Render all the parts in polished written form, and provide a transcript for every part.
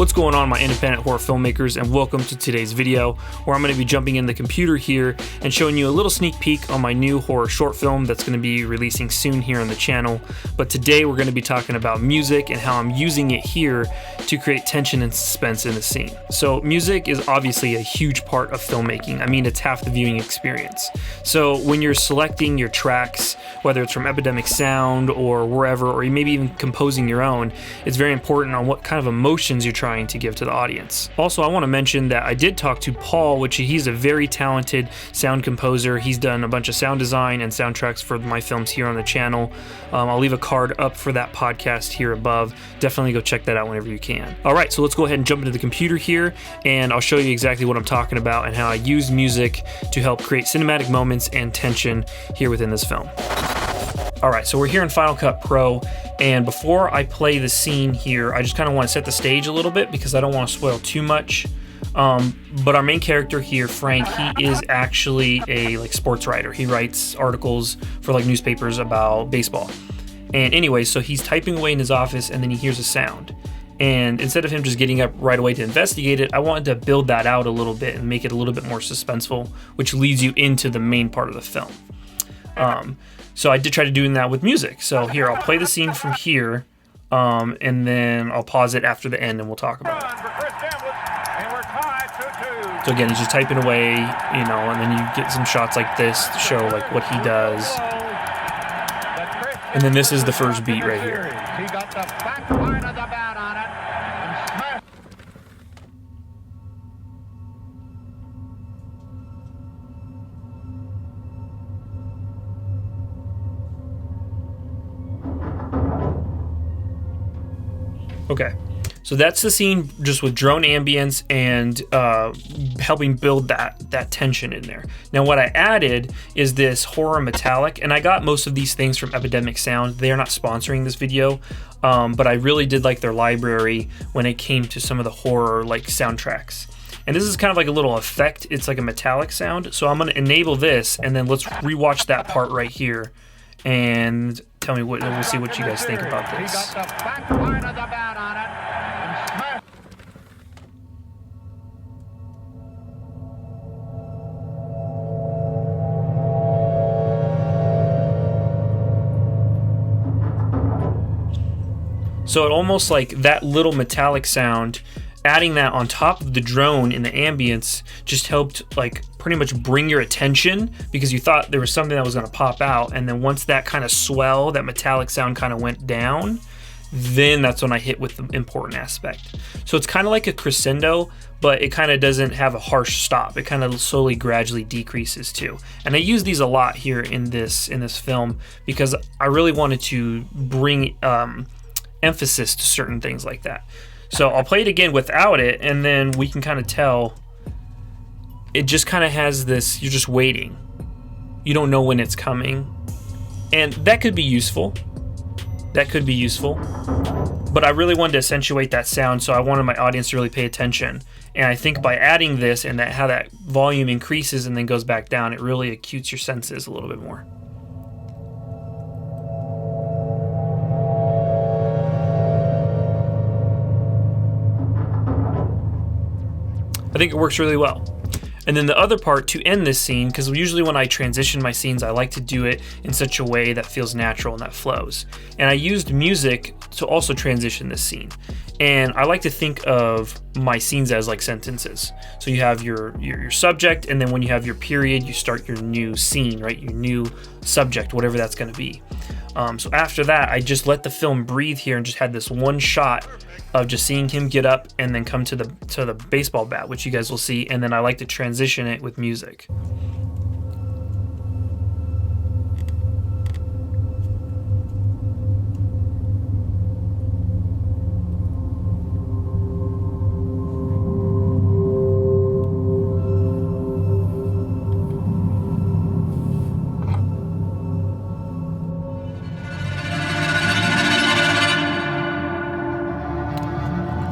What's going on, my independent horror filmmakers, and welcome to today's video where I'm going to be jumping in the computer here and showing you a little sneak peek on my new horror short film that's going to be releasing soon here on the channel. But today we're going to be talking about music and how I'm using it here to create tension and suspense in the scene. So music is obviously a huge part of filmmaking. I mean, it's half the viewing experience. So when you're selecting your tracks, whether it's from Epidemic Sound or wherever, or maybe even composing your own, it's very important on what kind of emotions you're trying to give to the audience. Also, I want to mention that I did talk to Paul, which he's a very talented sound composer. He's done a bunch of sound design and soundtracks for my films here on the channel. I'll leave a card up for that podcast here above. Definitely go check that out whenever you can. All right, so let's go ahead and jump into the computer here, and I'll show you exactly what I'm talking about and how I use music to help create cinematic moments and tension here within this film. All right, so we're here in Final Cut Pro, and before I play the scene here, I just kind of want to set the stage a little bit because I don't want to spoil too much. But our main character here, Frank, he is actually a sports writer. He writes articles for newspapers about baseball. And anyway, so he's typing away in his office, and then he hears a sound. And instead of him just getting up right away to investigate it, I wanted to build that out a little bit and make it a little bit more suspenseful, which leads you into the main part of the film. So I did try to do that with music. So here, I'll play the scene from here, and then I'll pause it after the end and we'll talk about it. So again, he's just typing away, and then you get some shots like this to show what he does. And then this is the first beat right here. He got the back line of the bat on it and smashed. Okay, so that's the scene just with drone ambience and helping build that tension in there. Now what I added is this horror metallic, and I got most of these things from Epidemic Sound. They are not sponsoring this video, but I really did like their library when it came to some of the horror soundtracks. And this is kind of like a little effect. It's like a metallic sound. So I'm going to enable this, and then let's rewatch that part right here and tell me what, we'll see what you guys think about this. He got the back line of the bat on it and smashed. So it almost that little metallic sound, adding that on top of the drone in the ambience just helped pretty much bring your attention because you thought there was something that was going to pop out, and then once that kind of swell, that metallic sound kind of went down, then that's when I hit with the important aspect. So it's kind of like a crescendo, but it kind of doesn't have a harsh stop. It kind of slowly gradually decreases too. And I use these a lot here in this film because I really wanted to bring emphasis to certain things like that. So I'll play it again without it, and then we can kind of tell it just kind of has this, you're just waiting. You don't know when it's coming. And that could be useful. That could be useful. But I really wanted to accentuate that sound, so I wanted my audience to really pay attention. And I think by adding this and how that volume increases and then goes back down, it really acutes your senses a little bit more. I think it works really well. And then the other part to end this scene, because usually when I transition my scenes, I like to do it in such a way that feels natural and that flows. And I used music to also transition this scene. And I like to think of my scenes as sentences. So you have your subject, and then when you have your period, you start your new scene, right? Your new subject, whatever that's going to be. So after that, I just let the film breathe here and just had this one shot of just seeing him get up and then come to the baseball bat, which you guys will see, and then I like to transition it with music.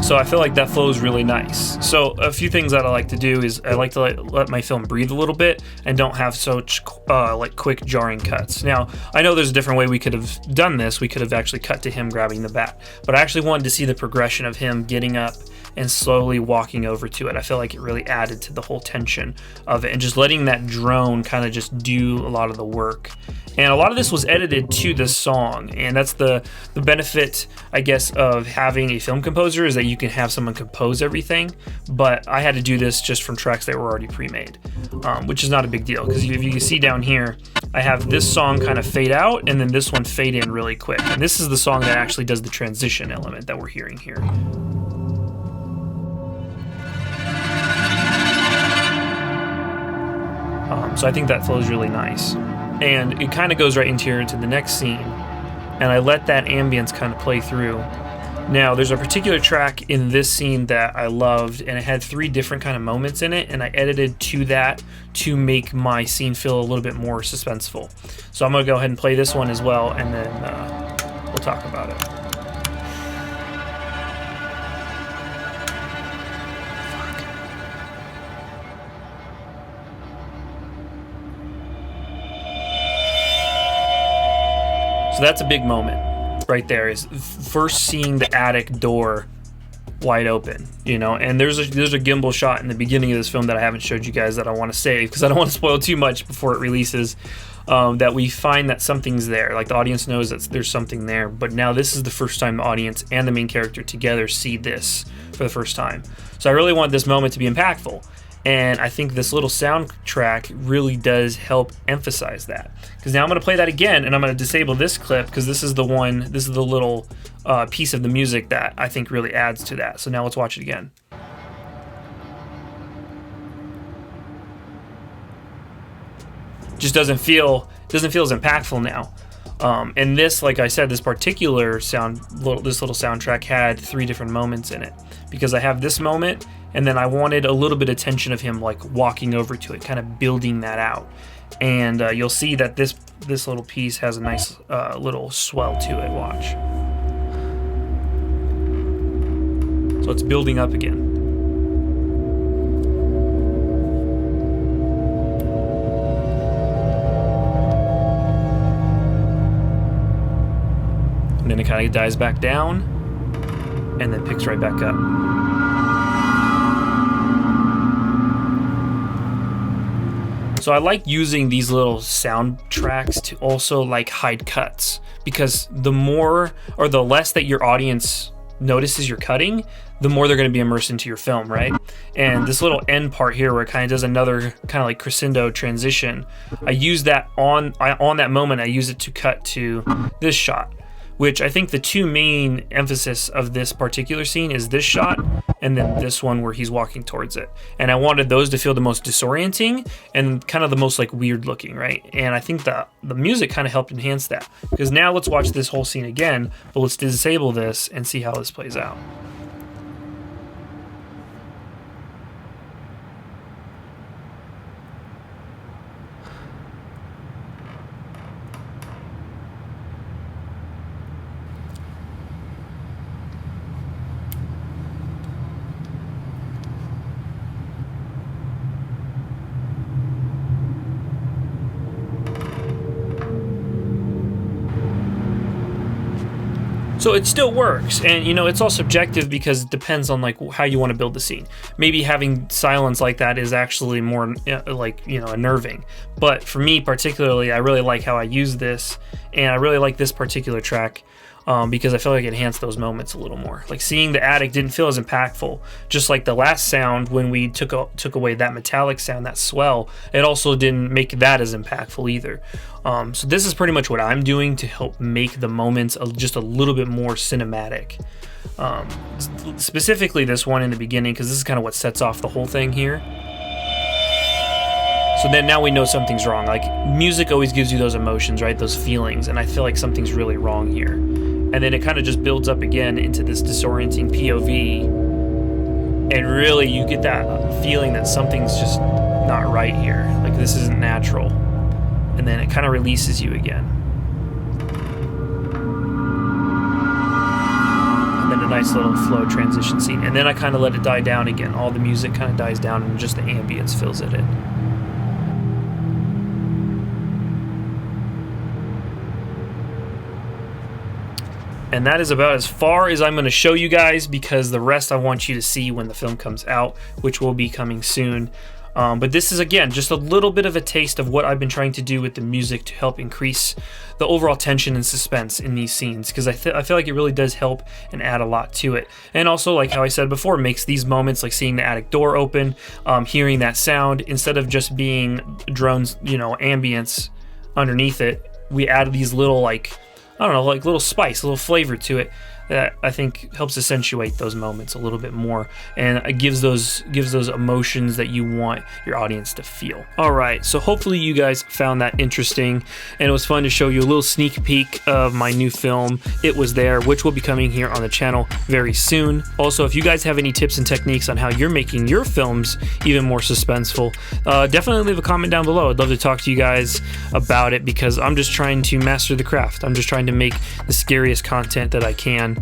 So I feel like that flows really nice. So a few things that I like to do is I like to let my film breathe a little bit and don't have such quick jarring cuts. Now, I know there's a different way we could have done this. We could have actually cut to him grabbing the bat, but I actually wanted to see the progression of him getting up and slowly walking over to it. I feel like it really added to the whole tension of it, and just letting that drone kind of just do a lot of the work. And a lot of this was edited to this song, and that's the benefit, I guess, of having a film composer, is that you can have someone compose everything. But I had to do this just from tracks that were already pre-made, which is not a big deal, because if you can see down here, I have this song kind of fade out and then this one fade in really quick. And this is the song that actually does the transition element that we're hearing here. So I think that flows really nice. And it kind of goes right into the next scene, and I let that ambience kind of play through. Now, there's a particular track in this scene that I loved, and it had 3 different kind of moments in it, and I edited to that to make my scene feel a little bit more suspenseful. So I'm going to go ahead and play this one as well, and then we'll talk about it. So that's a big moment right there, is first seeing the attic door wide open, you know. And there's a gimbal shot in the beginning of this film that I haven't showed you guys that I want to save because I don't want to spoil too much before it releases, that we find that something's there. Like, the audience knows that there's something there, but now this is the first time the audience and the main character together see this for the first time. So I really want this moment to be impactful. And I think this little soundtrack really does help emphasize that. Because now I'm going to play that again, and I'm going to disable this clip, because this is the little piece of the music that I think really adds to that. So now let's watch it again. Just doesn't feel as impactful now. And this, like I said, this particular this little soundtrack had 3 different moments in it, because I have this moment, and then I wanted a little bit of tension of him like walking over to it, kind of building that out. And you'll see that this little piece has a nice little swell to it. Watch. So it's building up again. And then it kind of dies back down and then picks right back up. So I like using these little soundtracks to also like hide cuts, because the more or the less that your audience notices you're cutting, the more they're going to be immersed into your film, right? And this little end part here where it kind of does another kind of like crescendo transition, I use that on that moment, I use it to cut to this shot, which I think the 2 main emphasis of this particular scene is this shot and then this one where he's walking towards it. And I wanted those to feel the most disorienting and kind of the most like weird looking, right? And I think the music kind of helped enhance that. Because now let's watch this whole scene again, but let's disable this and see how this plays out. So it still works, and you know, it's all subjective because it depends on like how you want to build the scene. Maybe having silence like that is actually more like, you know, unnerving. But for me particularly, I really like how I use this, and I really like this particular track because I feel like it enhanced those moments a little more. Like seeing the attic didn't feel as impactful. Just like the last sound, when we took away that metallic sound, that swell, it also didn't make that as impactful either. So this is pretty much what I'm doing to help make the moments just a little bit more cinematic. Specifically this one in the beginning, because this is kind of what sets off the whole thing here. So then now we know something's wrong. Like, music always gives you those emotions, right? Those feelings, and I feel like something's really wrong here. And then it kind of just builds up again into this disorienting POV, and really you get that feeling that something's just not right here. Like, this isn't natural. And then it kind of releases you again. And then a nice little flow transition scene. And then I kind of let it die down again. All the music kind of dies down and just the ambience fills it in. And that is about as far as I'm going to show you guys, because the rest I want you to see when the film comes out, which will be coming soon. But this is, again, just a little bit of a taste of what I've been trying to do with the music to help increase the overall tension and suspense in these scenes, because I feel like it really does help and add a lot to it. And also, like how I said before, makes these moments, like seeing the attic door open, hearing that sound, instead of just being drones, you know, ambience underneath it, we add these little, like, I don't know, like little spice, a little flavor to it that I think helps accentuate those moments a little bit more, and it gives those emotions that you want your audience to feel. All right, so hopefully you guys found that interesting, and it was fun to show you a little sneak peek of my new film, It Was There, which will be coming here on the channel very soon. Also, if you guys have any tips and techniques on how you're making your films even more suspenseful, definitely leave a comment down below. I'd love to talk to you guys about it, because I'm just trying to master the craft. I'm just trying to make the scariest content that I can.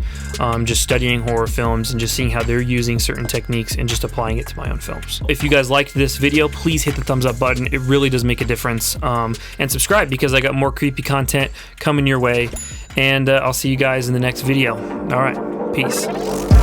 Just studying horror films and just seeing how they're using certain techniques and just applying it to my own films. If you guys liked this video, please hit the thumbs up button. It really does make a difference. And subscribe, because I got more creepy content coming your way. And I'll see you guys in the next video. All right, peace.